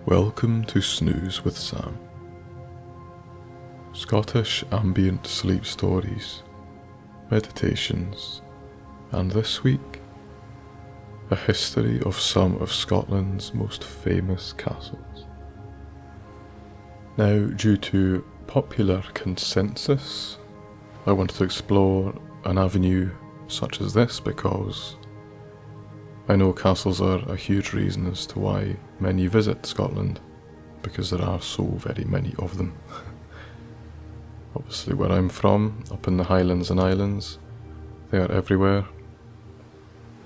Welcome to Snooze with Sam. Scottish ambient sleep stories, meditations, and this week, a history of some of Scotland's most famous castles. Now, due to popular consensus, I wanted to explore an avenue such as this because I know castles are a huge reason as to why many visit Scotland, because there are so very many of them. Obviously where I'm from, up in the Highlands and Islands, they are everywhere,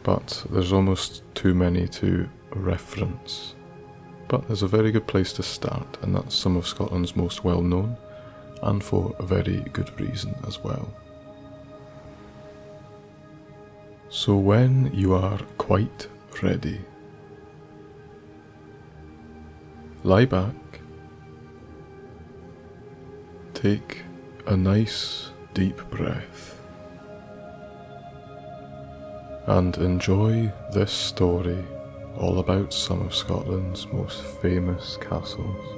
but there's almost too many to reference. But there's a very good place to start, and that's some of Scotland's most well known, and for a very good reason as well. So when you are quite ready, lie back, take a nice deep breath, and enjoy this story all about some of Scotland's most famous castles.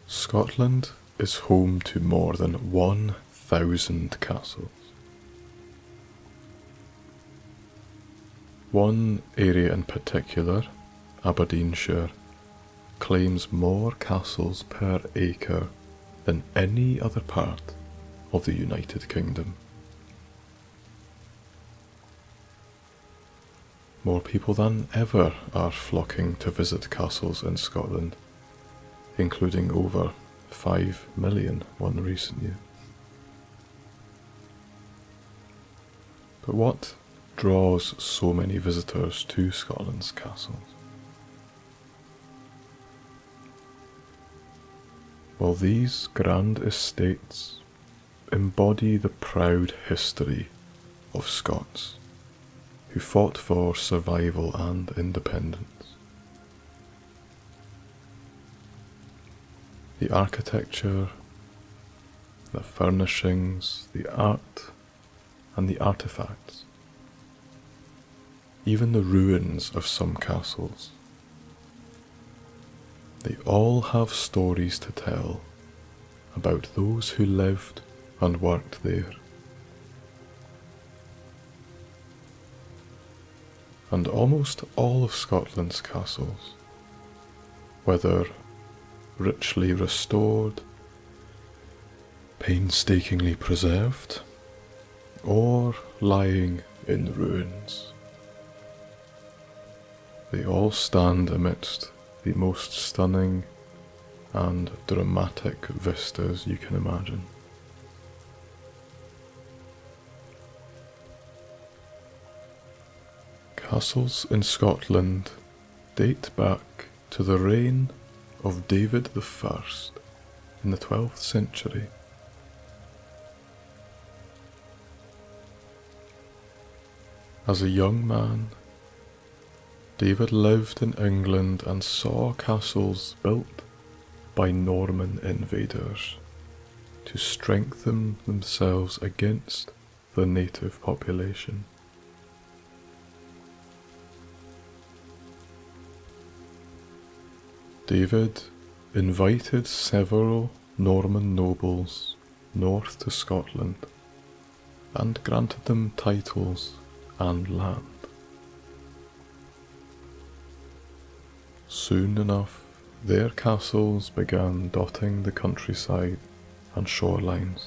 Scotland is home to more than 1,000 castles. One area in particular, Aberdeenshire, claims more castles per acre than any other part of the United Kingdom. More people than ever are flocking to visit castles in Scotland, including over 5 million one recent year. But what draws so many visitors to Scotland's castles? Well, these grand estates embody the proud history of Scots who fought for survival and independence. The architecture, the furnishings, the art, and the artifacts, even the ruins of some castles, they all have stories to tell about those who lived and worked there. And almost all of Scotland's castles, whether richly restored, painstakingly preserved, or lying in ruins, they all stand amidst the most stunning and dramatic vistas you can imagine. Castles in Scotland date back to the reign of David I in the 12th century. As a young man, David lived in England and saw castles built by Norman invaders to strengthen themselves against the native population. David invited several Norman nobles north to Scotland and granted them titles and land. Soon enough, their castles began dotting the countryside and shorelines.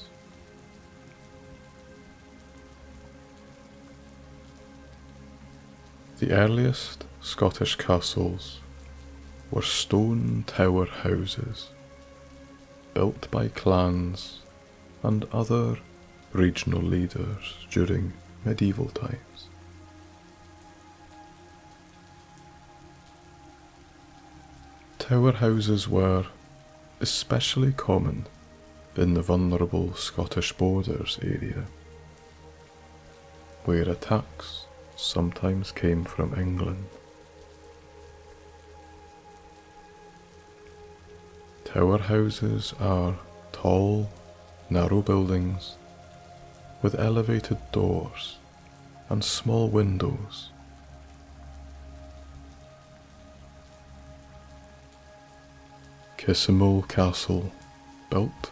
The earliest Scottish castles were stone tower houses built by clans and other regional leaders during medieval times. Tower houses were especially common in the vulnerable Scottish borders area, where attacks sometimes came from England. Tower houses are tall, narrow buildings with elevated doors and small windows. Kisimul Castle, built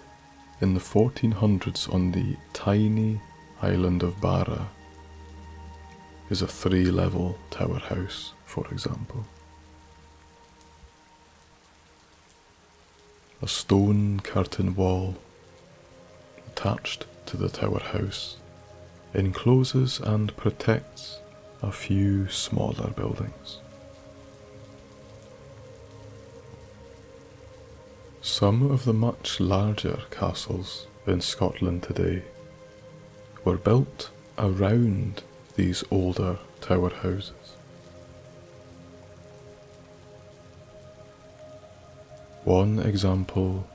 in the 1400s on the tiny island of Barra, is a 3-level tower house, for example. A stone curtain wall attached to the tower house encloses and protects a few smaller buildings. Some of the much larger castles in Scotland today were built around these older tower houses. One example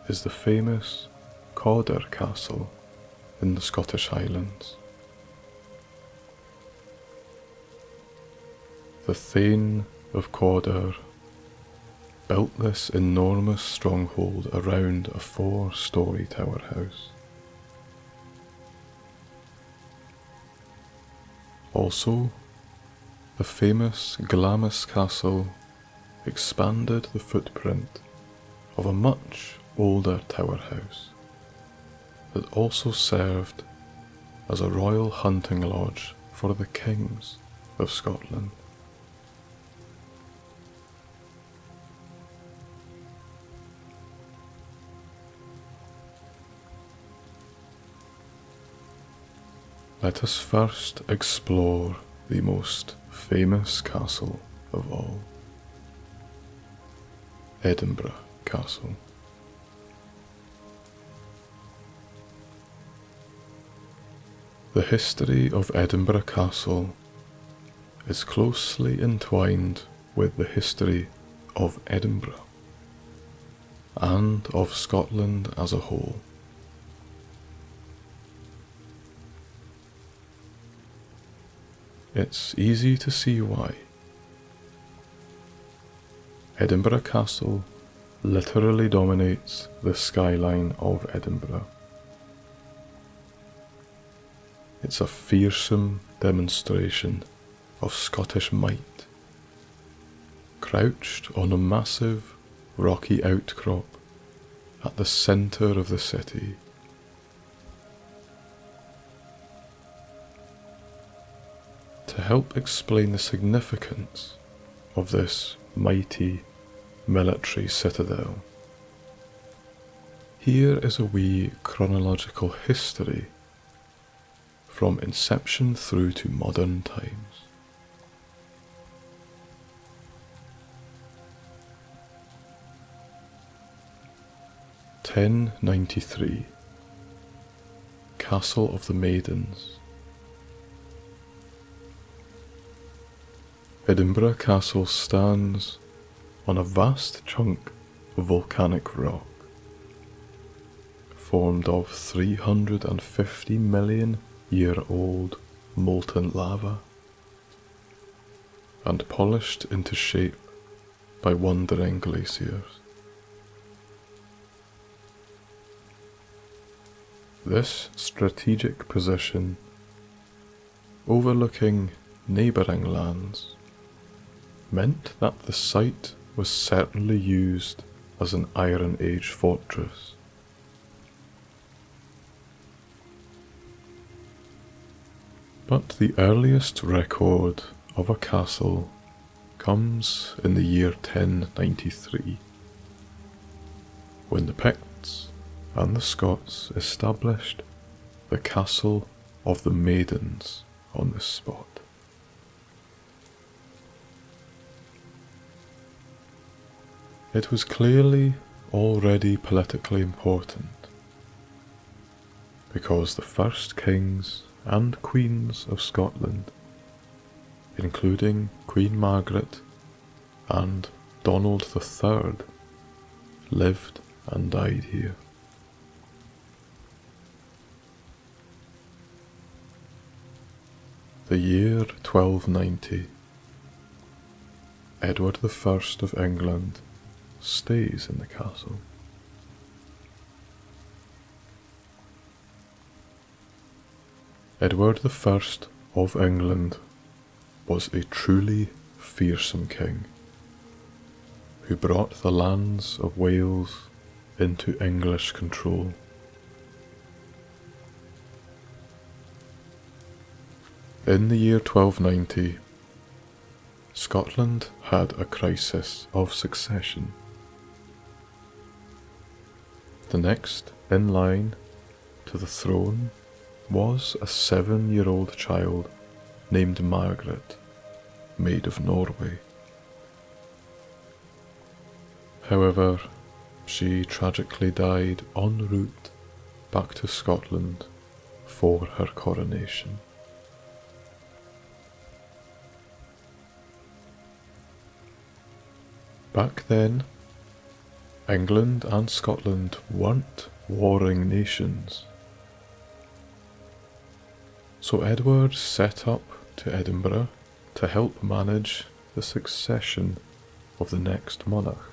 is the famous Cawdor Castle in the Scottish Highlands. The Thane of Cawdor built this enormous stronghold around a 4-storey tower house. Also, the famous Glamis Castle expanded the footprint of a much older tower house that also served as a royal hunting lodge for the kings of Scotland. Let us first explore the most famous castle of all, Edinburgh Castle. The history of Edinburgh Castle is closely entwined with the history of Edinburgh and of Scotland as a whole. It's easy to see why. Edinburgh Castle literally dominates the skyline of Edinburgh. It's a fearsome demonstration of Scottish might, crouched on a massive rocky outcrop at the centre of the city. To help explain the significance of this mighty military citadel, here is a wee chronological history from inception through to modern times. (1093) Castle of the Maidens. Edinburgh Castle stands on a vast chunk of volcanic rock, formed of 350 million year old molten lava, and polished into shape by wandering glaciers. This strategic position, overlooking neighbouring lands, meant that the site was certainly used as an Iron Age fortress. But the earliest record of a castle comes in the year 1093, when the Picts and the Scots established the Castle of the Maidens on this spot. It was clearly already politically important, because the first kings and queens of Scotland, including Queen Margaret and Donald III lived and died here. The year 1290. Edward I of England stays in the castle. Edward I of England was a truly fearsome king who brought the lands of Wales into English control. In the year 1290, Scotland had a crisis of succession. The next in line to the throne was a 7-year-old child named Margaret, Maid of Norway. However, she tragically died en route back to Scotland for her coronation. Back then, England and Scotland weren't warring nations. So Edward set up to Edinburgh to help manage the succession of the next monarch.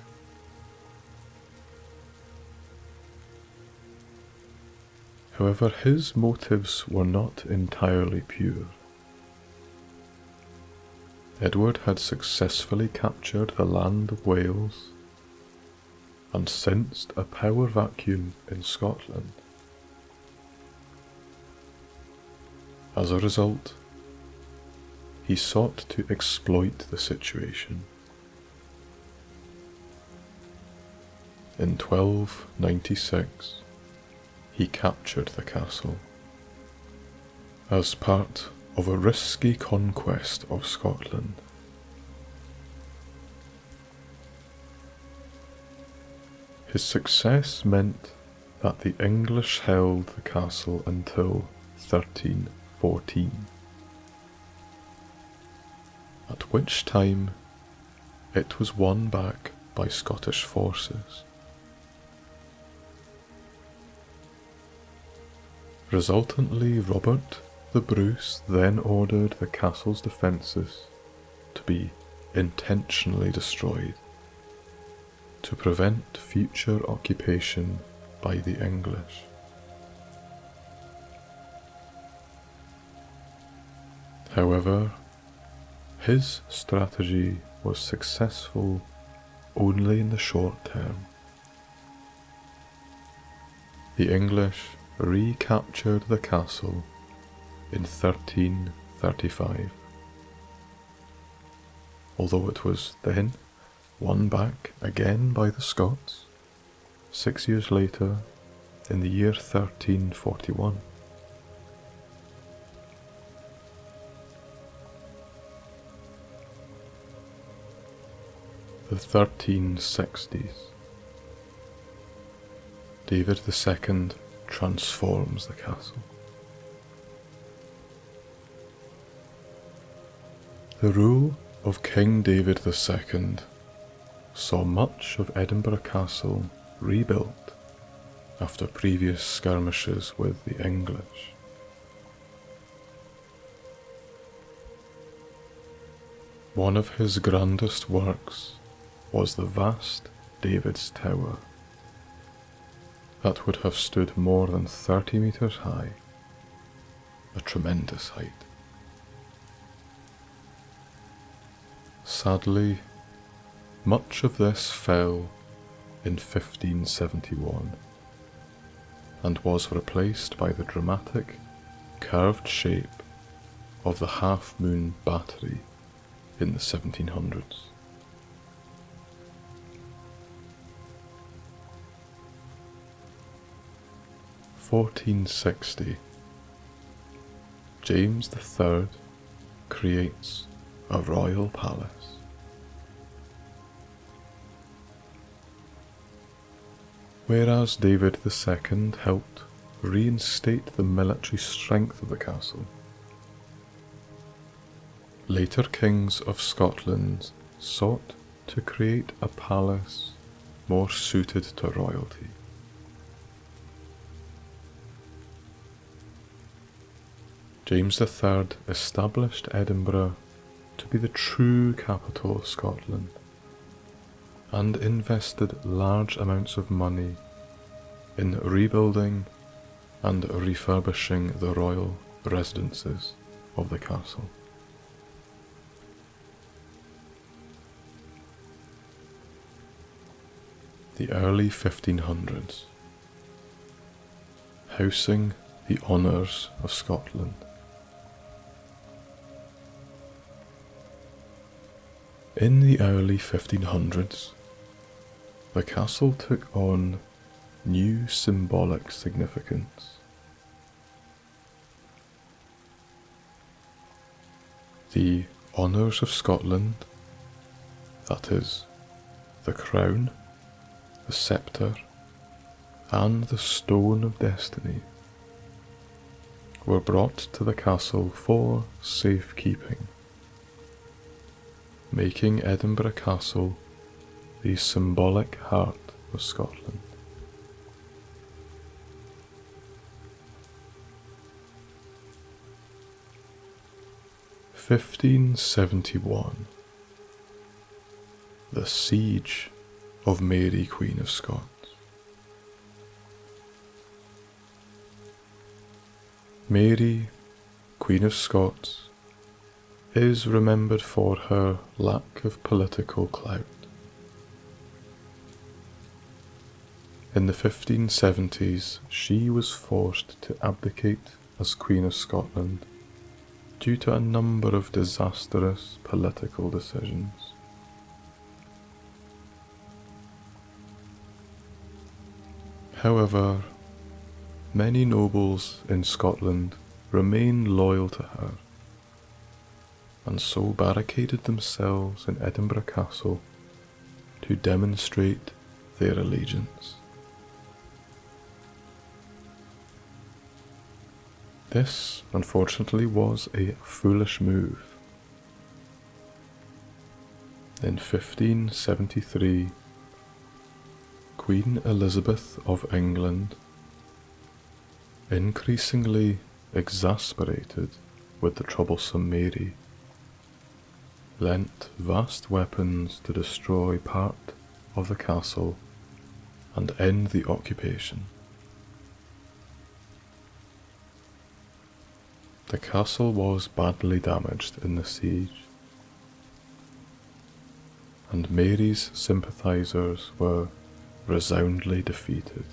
However, his motives were not entirely pure. Edward had successfully captured the land of Wales and sensed a power vacuum in Scotland. As a result, he sought to exploit the situation. In 1296, he captured the castle as part of a risky conquest of Scotland. His success meant that the English held the castle until 1314, at which time it was won back by Scottish forces. Resultantly, Robert the Bruce then ordered the castle's defences to be intentionally destroyed to prevent future occupation by the English. However, his strategy was successful only in the short term. The English recaptured the castle in 1335, although it was then won back again by the Scots 6 years later in the year 1341. The 1360s. David II transforms the castle. The rule of King David II saw much of Edinburgh Castle rebuilt after previous skirmishes with the English. One of his grandest works was the vast David's Tower that would have stood more than 30 metres high, a tremendous height. Sadly, much of this fell in 1571 and was replaced by the dramatic, curved shape of the Half Moon Battery in the 1700s. (1460) James III creates a royal palace. Whereas David II helped reinstate the military strength of the castle, later kings of Scotland sought to create a palace more suited to royalty. James III established Edinburgh to be the true capital of Scotland and invested large amounts of money in rebuilding and refurbishing the royal residences of the castle. The early 1500s, housing the honours of Scotland. In the early 1500s, the castle took on new symbolic significance. The honours of Scotland, that is, the crown, the sceptre, and the stone of destiny, were brought to the castle for safekeeping, making Edinburgh Castle the symbolic heart of Scotland. (1571) The Siege of Mary, Queen of Scots. Mary, Queen of Scots, is remembered for her lack of political clout. In the 1570s, she was forced to abdicate as Queen of Scotland due to a number of disastrous political decisions. However, many nobles in Scotland remained loyal to her, and so barricaded themselves in Edinburgh Castle to demonstrate their allegiance. This, unfortunately, was a foolish move. In 1573, Queen Elizabeth of England, increasingly exasperated with the troublesome Mary, lent vast weapons to destroy part of the castle and end the occupation. The castle was badly damaged in the siege, and Mary's sympathisers were resoundingly defeated.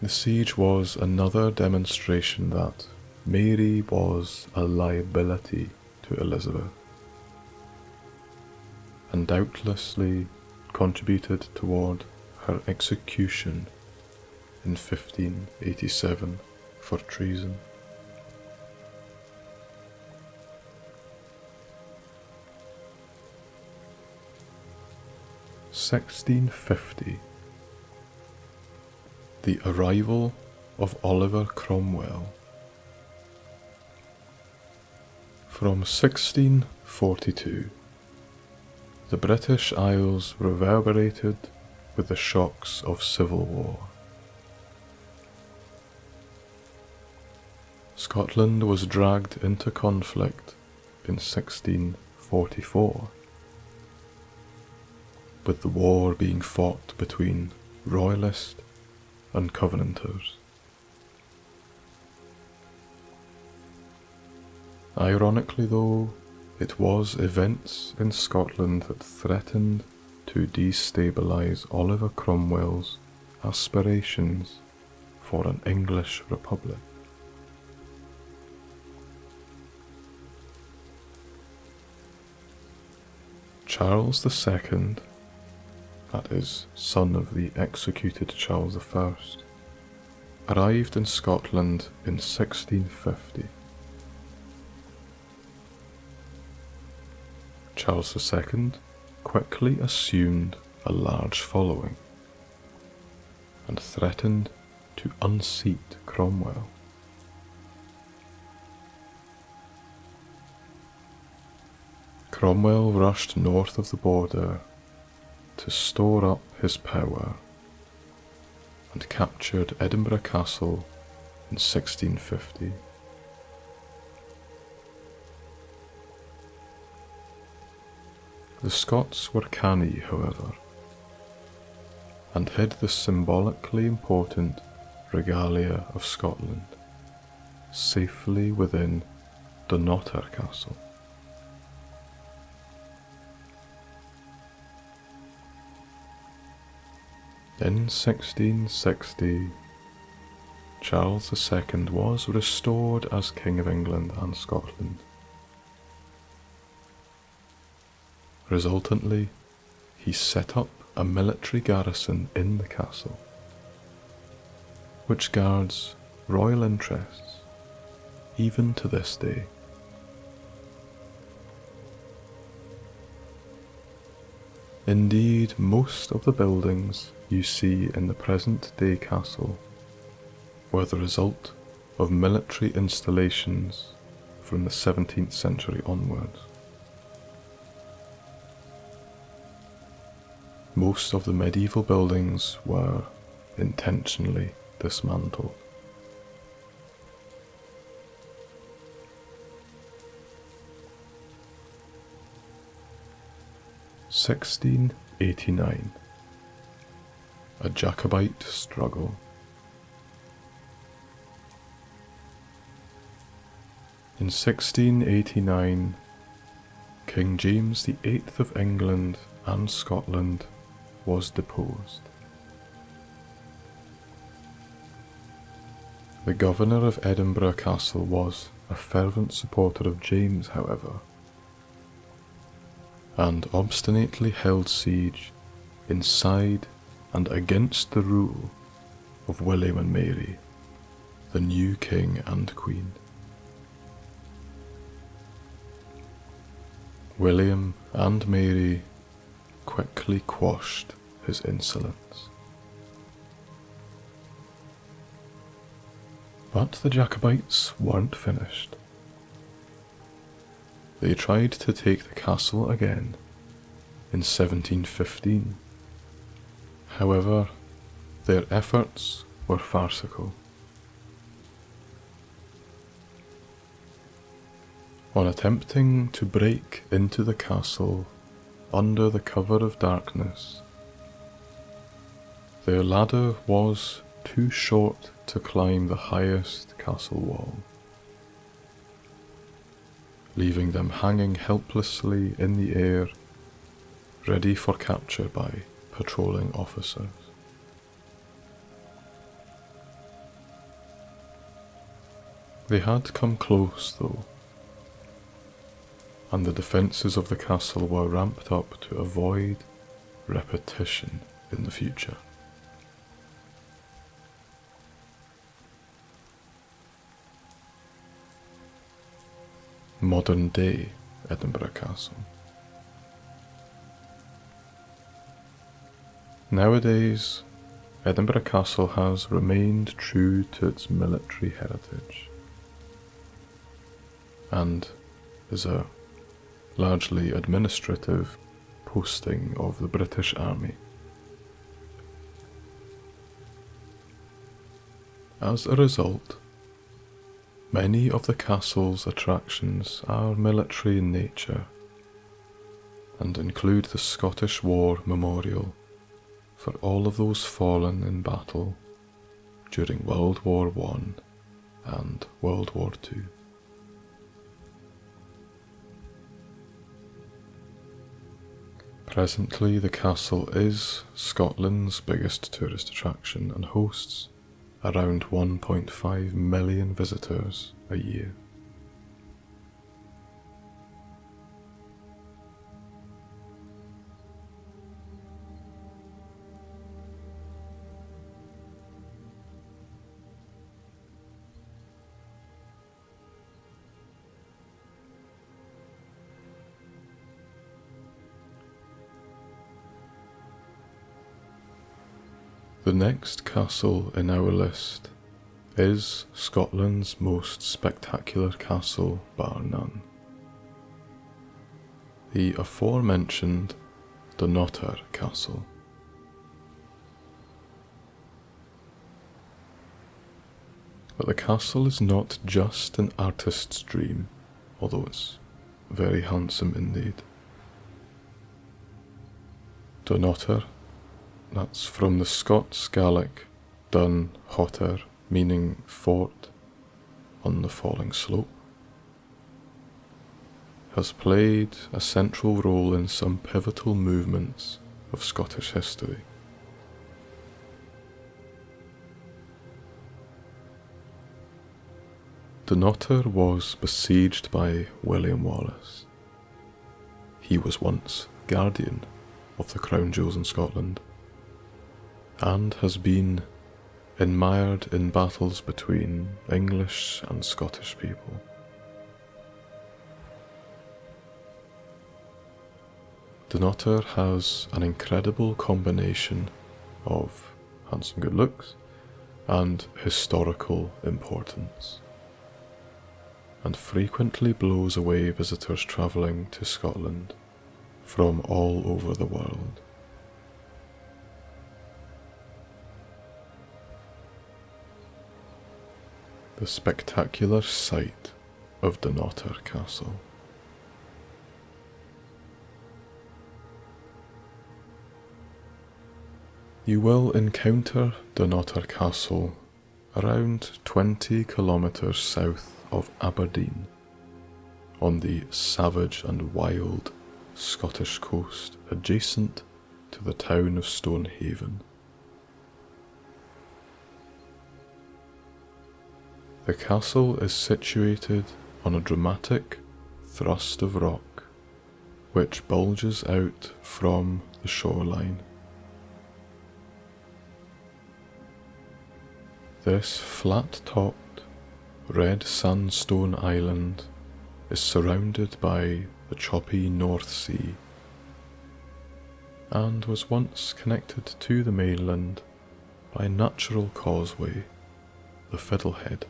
The siege was another demonstration that Mary was a liability to Elizabeth, and doubtlessly contributed toward her execution in 1587 for treason. (1650) The arrival of Oliver Cromwell. From 1642, the British Isles reverberated with the shocks of civil war. Scotland was dragged into conflict in 1644, with the war being fought between Royalist and Covenanters. Ironically though, it was events in Scotland that threatened to destabilise Oliver Cromwell's aspirations for an English republic. Charles II, that is, son of the executed Charles I, arrived in Scotland in 1650. Charles II quickly assumed a large following and threatened to unseat Cromwell. Cromwell rushed north of the border to store up his power and captured Edinburgh Castle in 1650. The Scots were canny, however, and hid the symbolically important regalia of Scotland safely within Dunnottar Castle. In 1660, Charles II was restored as King of England and Scotland. Resultantly, he set up a military garrison in the castle, which guards royal interests even to this day. Indeed, most of the buildings you see in the present-day castle were the result of military installations from the 17th century onwards. Most of the medieval buildings were intentionally dismantled. (1689) A Jacobite struggle. In 1689, King James VIII of England and Scotland was deposed. The governor of Edinburgh Castle was a fervent supporter of James, however, and obstinately held siege inside and against the rule of William and Mary, the new king and queen. William and Mary quickly quashed his insolence. But the Jacobites weren't finished. They tried to take the castle again in 1715. However, their efforts were farcical. On attempting to break into the castle under the cover of darkness, their ladder was too short to climb the highest castle wall, leaving them hanging helplessly in the air, ready for capture by patrolling officers. They had come close, though, and the defences of the castle were ramped up to avoid repetition in the future. Modern-day Edinburgh Castle. Nowadays, Edinburgh Castle has remained true to its military heritage and is a largely administrative posting of the British Army. As a result, many of the castle's attractions are military in nature and include the Scottish War Memorial for all of those fallen in battle during World War I and World War II. Presently, the castle is Scotland's biggest tourist attraction and hosts around 1.5 million visitors a year. The next castle in our list is Scotland's most spectacular castle bar none, the aforementioned Dunnottar Castle. But the castle is not just an artist's dream, although it's very handsome indeed. Dunnottar, that's from the Scots Gaelic Dunnottar, meaning fort on the falling slope, has played a central role in some pivotal movements of Scottish history. Dunnottar was besieged by William Wallace. He was once guardian of the crown jewels in Scotland, and has been enmired in battles between English and Scottish people. Dunnottar has an incredible combination of handsome good looks and historical importance, and frequently blows away visitors travelling to Scotland from all over the world. The spectacular sight of Dunnottar Castle. You will encounter Dunnottar Castle around 20 kilometres south of Aberdeen, on the savage and wild Scottish coast adjacent to the town of Stonehaven. The castle is situated on a dramatic thrust of rock which bulges out from the shoreline. This flat-topped red sandstone island is surrounded by the choppy North Sea and was once connected to the mainland by a natural causeway, the Fiddlehead.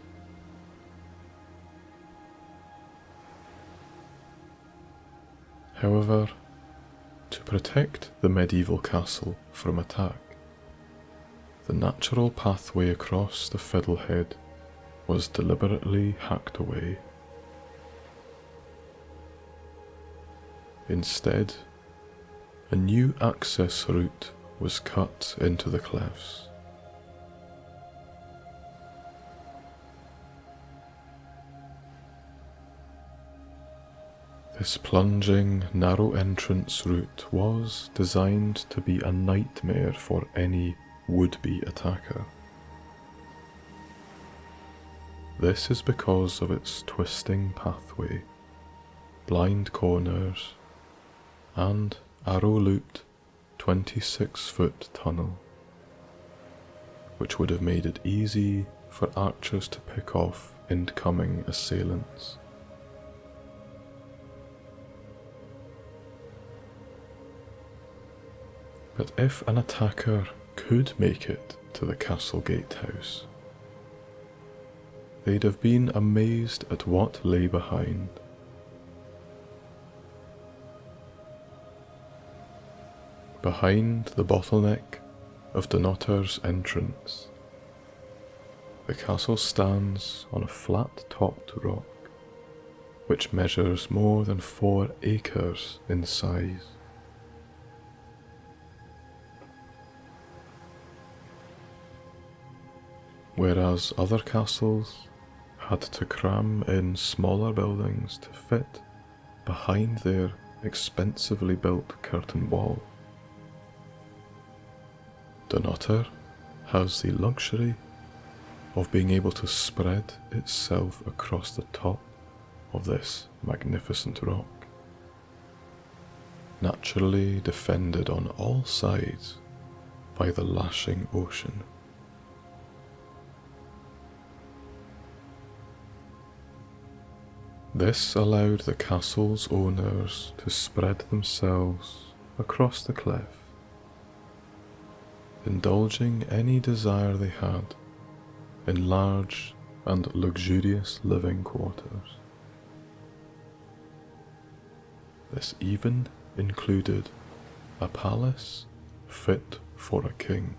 However, to protect the medieval castle from attack, the natural pathway across the Fiddlehead was deliberately hacked away. Instead, a new access route was cut into the cliffs. This plunging, narrow entrance route was designed to be a nightmare for any would-be attacker. This is because of its twisting pathway, blind corners, and arrow-looped 26-foot tunnel, which would have made it easy for archers to pick off incoming assailants. But if an attacker could make it to the castle gatehouse, they'd have been amazed at what lay behind. Behind the bottleneck of Dunnottar's entrance, the castle stands on a flat-topped rock, which measures more than 4 acres in size. Whereas other castles had to cram in smaller buildings to fit behind their expensively built curtain wall, Dunnottar has the luxury of being able to spread itself across the top of this magnificent rock, naturally defended on all sides by the lashing ocean. This allowed the castle's owners to spread themselves across the cliff, indulging any desire they had in large and luxurious living quarters. This even included a palace fit for a king.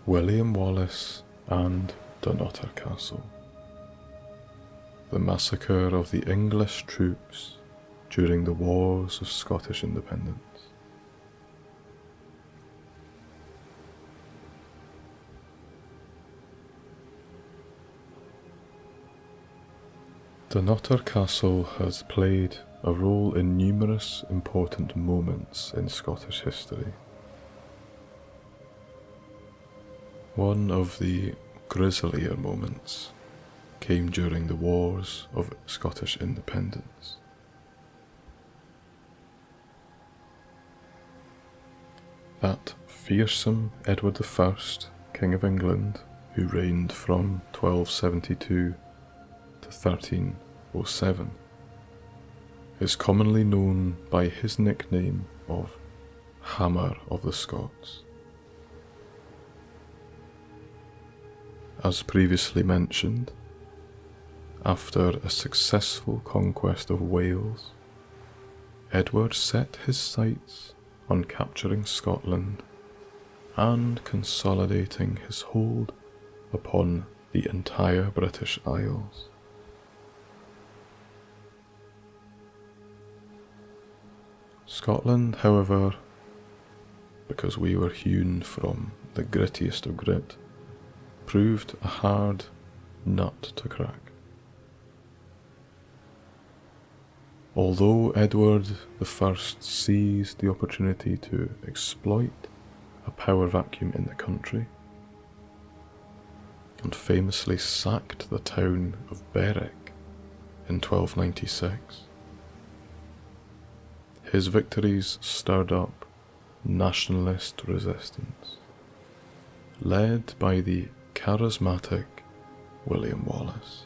William Wallace and Dunnottar Castle. The massacre of the English troops during the Wars of Scottish Independence. Dunnottar Castle has played a role in numerous important moments in Scottish history. One of the grislier moments came during the Wars of Scottish Independence. That fearsome Edward I, King of England, who reigned from 1272 to 1307, is commonly known by his nickname of Hammer of the Scots. As previously mentioned, after a successful conquest of Wales, Edward set his sights on capturing Scotland and consolidating his hold upon the entire British Isles. Scotland, however, because we were hewn from the grittiest of grit, proved a hard nut to crack. Although Edward I seized the opportunity to exploit a power vacuum in the country, and famously sacked the town of Berwick in 1296, his victories stirred up nationalist resistance, led by the charismatic William Wallace.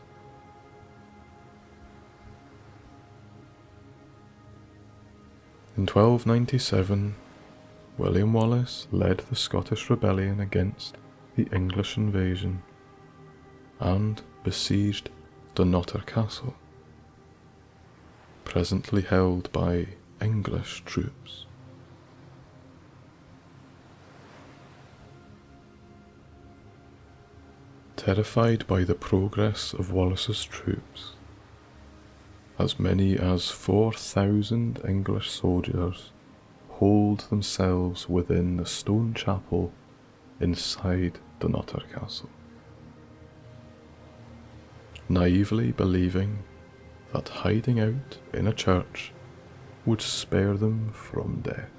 In 1297, William Wallace led the Scottish rebellion against the English invasion and besieged Dunnottar Castle, presently held by English troops. Terrified by the progress of Wallace's troops, as many as 4,000 English soldiers holed themselves within the stone chapel inside Dunnottar Castle, naively believing that hiding out in a church would spare them from death.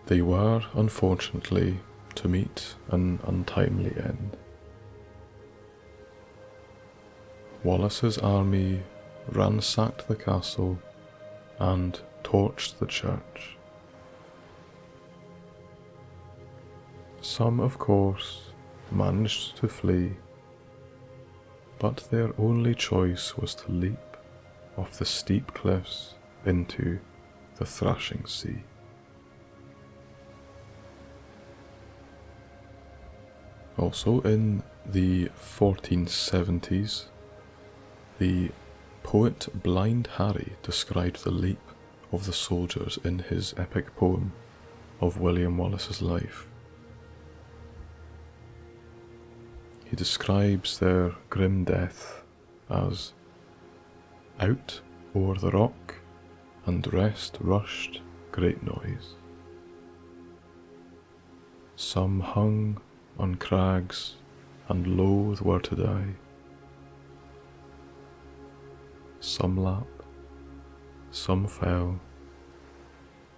They were, unfortunately, to meet an untimely end. Wallace's army ransacked the castle and torched the church. Some, of course, managed to flee, but their only choice was to leap off the steep cliffs into the thrashing sea. Also in the 1470s, the poet Blind Harry described the leap of the soldiers in his epic poem of William Wallace's life. He describes their grim death as out o'er the rock and rest rushed great noise. Some hung on crags and loath were to die. Some lapped, some fell,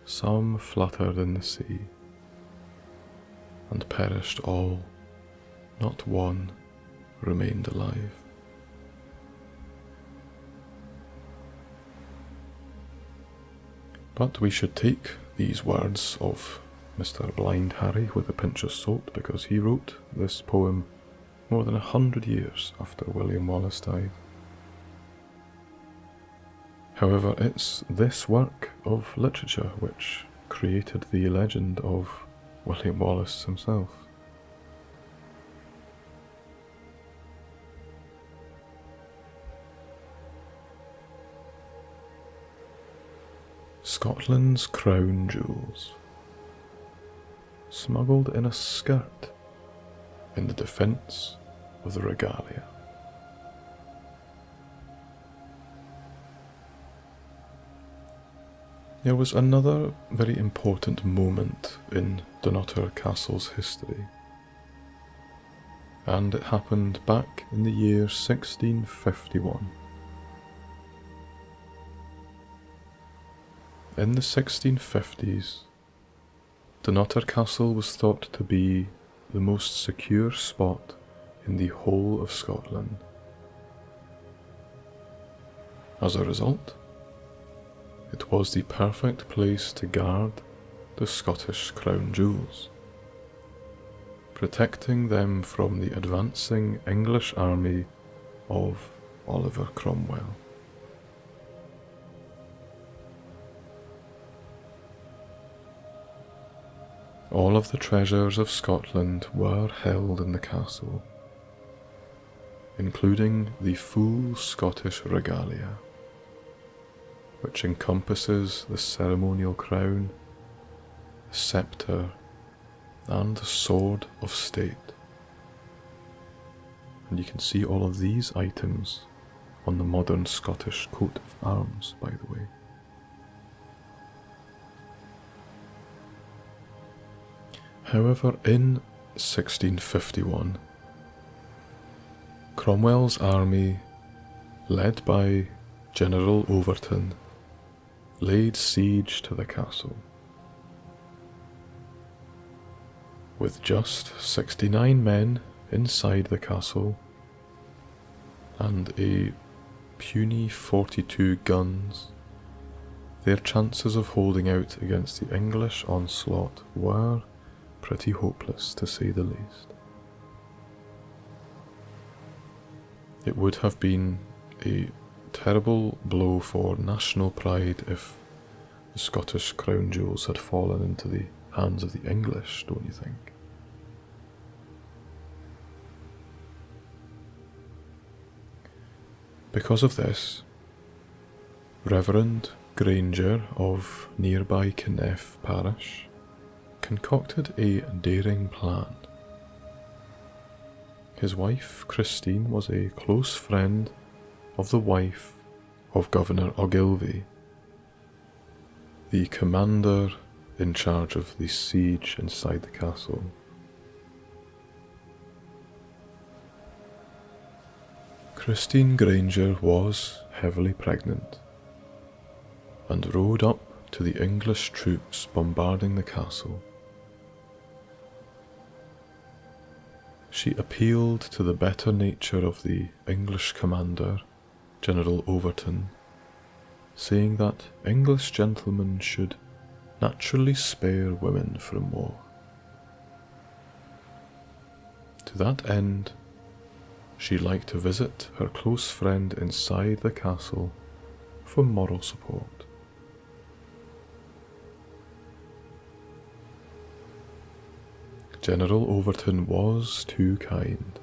some fluttered in the sea, and perished all, not one remained alive. But we should take these words of Mr. Blind Harry with a pinch of salt, because he wrote this poem more than 100 years after William Wallace died. However, it's this work of literature which created the legend of William Wallace himself. Scotland's crown jewels, smuggled in a skirt in the defence of the regalia. There was another very important moment in Dunnottar Castle's history, and it happened back in the year 1651. In the 1650s, Dunnottar Castle was thought to be the most secure spot in the whole of Scotland. As a result, it was the perfect place to guard the Scottish crown jewels, protecting them from the advancing English army of Oliver Cromwell. All of the treasures of Scotland were held in the castle, including the full Scottish regalia, which encompasses the ceremonial crown, the sceptre, and the sword of state. And you can see all of these items on the modern Scottish coat of arms, by the way. However, in 1651, Cromwell's army, led by General Overton, laid siege to the castle. With just 69 men inside the castle and a puny 42 guns, their chances of holding out against the English onslaught were pretty hopeless, to say the least. It would have been a terrible blow for national pride if the Scottish crown jewels had fallen into the hands of the English, don't you think? Because of this, Reverend Granger of nearby Kneff parish concocted a daring plan. His wife, Christine, was a close friend of the wife of Governor Ogilvy, the commander in charge of the siege inside the castle. Christine Granger was heavily pregnant and rode up to the English troops bombarding the castle. She appealed to the better nature of the English commander, General Overton, saying that English gentlemen should naturally spare women from war. To that end, she liked to visit her close friend inside the castle for moral support. General Overton was too kind.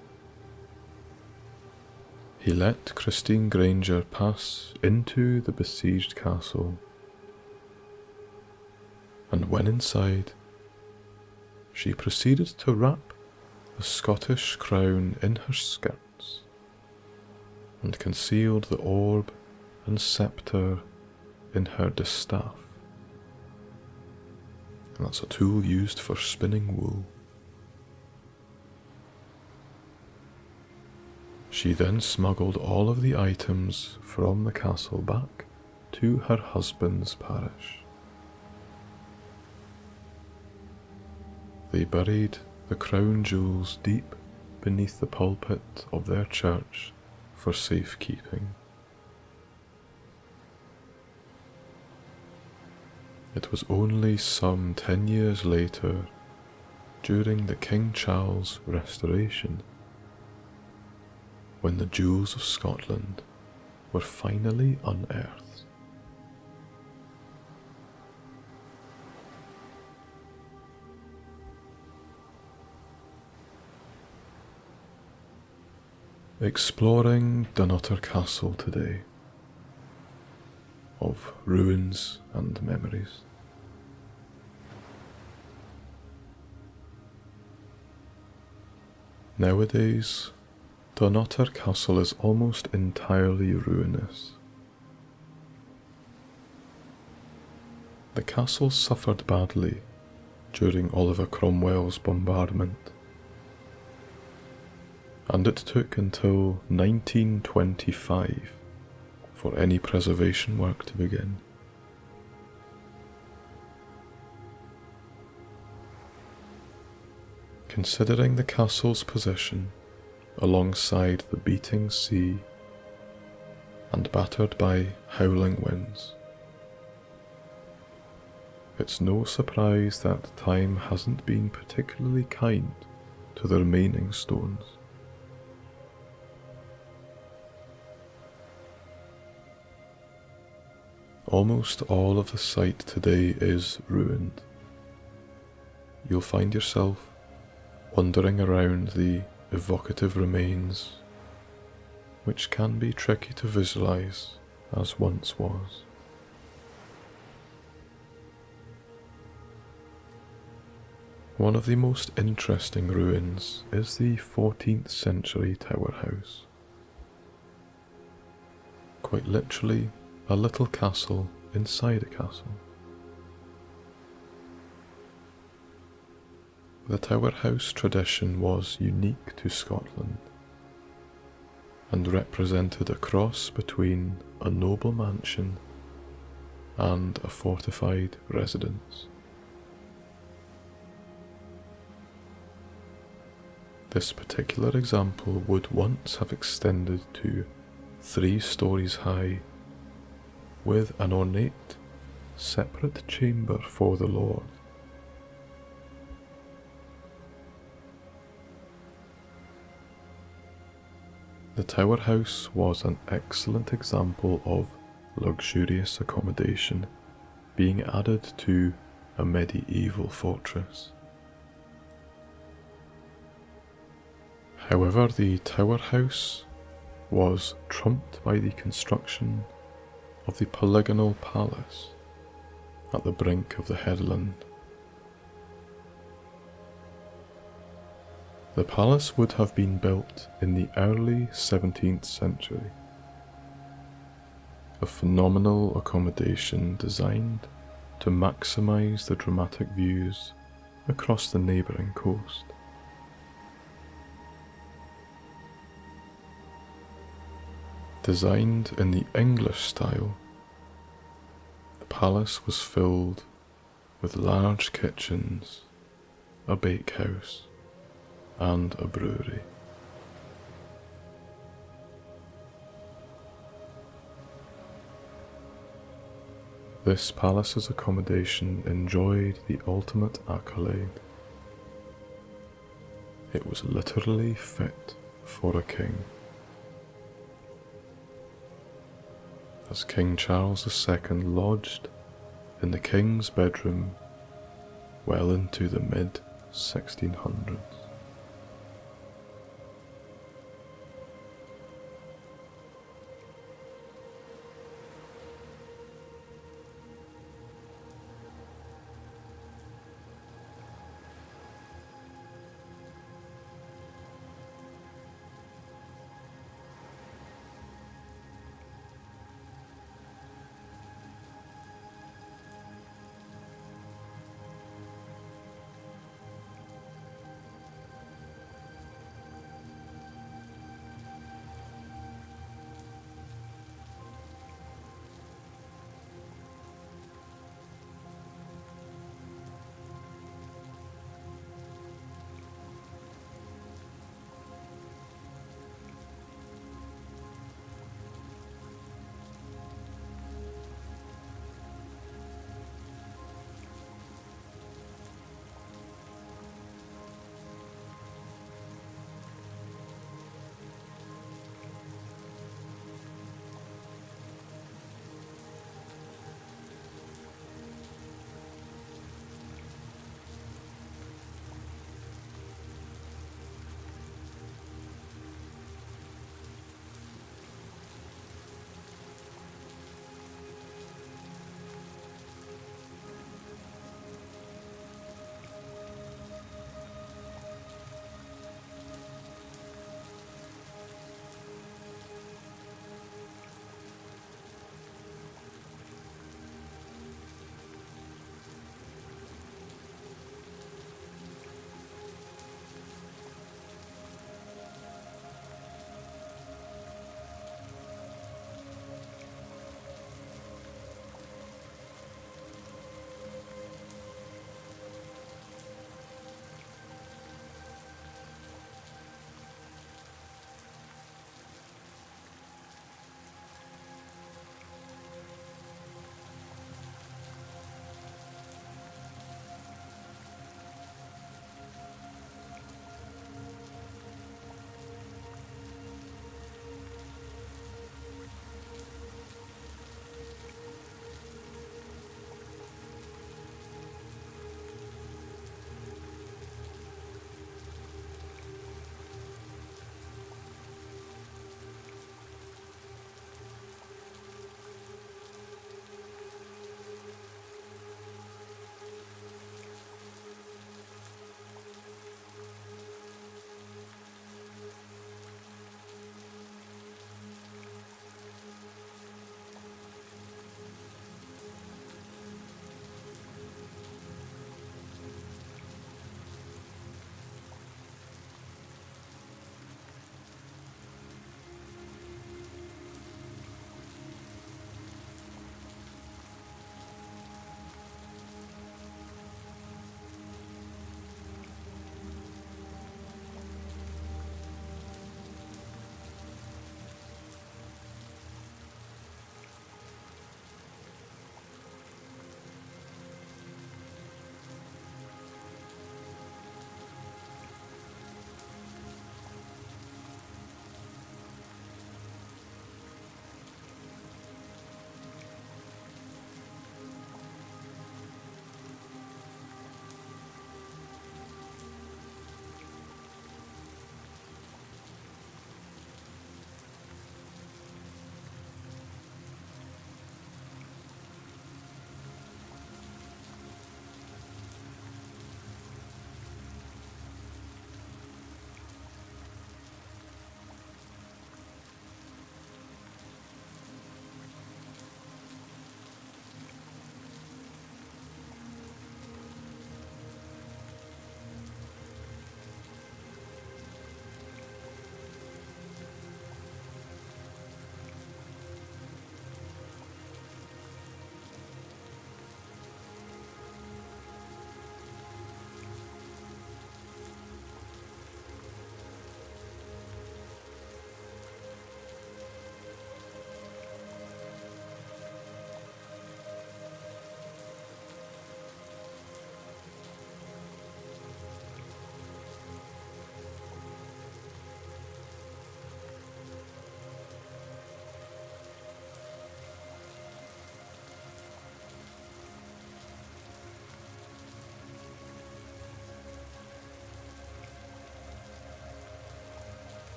He let Christine Granger pass into the besieged castle, and when inside, she proceeded to wrap the Scottish crown in her skirts and concealed the orb and sceptre in her distaff. And that's a tool used for spinning wool. She then smuggled all of the items from the castle back to her husband's parish. They buried the crown jewels deep beneath the pulpit of their church for safekeeping. It was only some 10 years later, during the King Charles Restoration, when the jewels of Scotland were finally unearthed. Exploring Dunnottar Castle today, of ruins and memories. Nowadays, Dunnottar Castle is almost entirely ruinous. The castle suffered badly during Oliver Cromwell's bombardment, and it took until 1925 for any preservation work to begin. Considering the castle's position alongside the beating sea and battered by howling winds, it's no surprise that time hasn't been particularly kind to the remaining stones. Almost all of the site today is ruined. You'll find yourself wandering around the evocative remains, which can be tricky to visualize as once was. One of the most interesting ruins is the 14th century Tower House. Quite literally, a little castle inside a castle. The Tower House tradition was unique to Scotland and represented a cross between a noble mansion and a fortified residence. This particular example would once have extended to 3 stories high, with an ornate, separate chamber for the Lord. The Tower House was an excellent example of luxurious accommodation being added to a medieval fortress. However, the Tower House was trumped by the construction of the polygonal palace at the brink of the headland. The palace would have been built in the early 17th century, a phenomenal accommodation designed to maximise the dramatic views across the neighbouring coast. Designed in the English style, the palace was filled with large kitchens, a bakehouse, and a brewery. This palace's accommodation enjoyed the ultimate accolade. It was literally fit for a king. As King Charles II lodged in the king's bedroom well into the mid-1600s.